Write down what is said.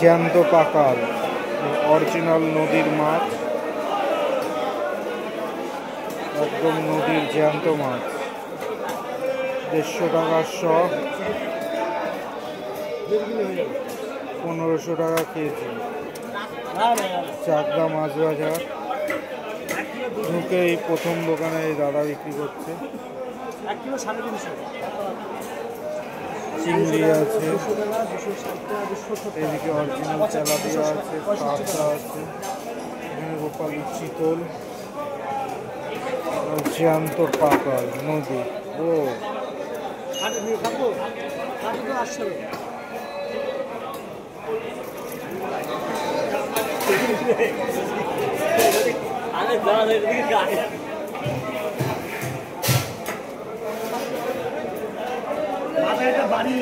জ্যান্ত পাকাল, অরিজিনাল নদীর মাছ, একদম নদীর জ্যান্ত মাছ। 150 টাকা শ, 1500 টাকা কেজি। চাকদা মাছ বাজার ঢুকে এই প্রথম দোকানে এই দাদা বিক্রি করছে। চিংড়ি আছে, এদিকে অরিজিনাল তেলাপিয়া আছে, কাঁকড়া আছে, এখানে গোপালি চিতল, জ্যান্ত পাকাল নদী। ও বাড়ি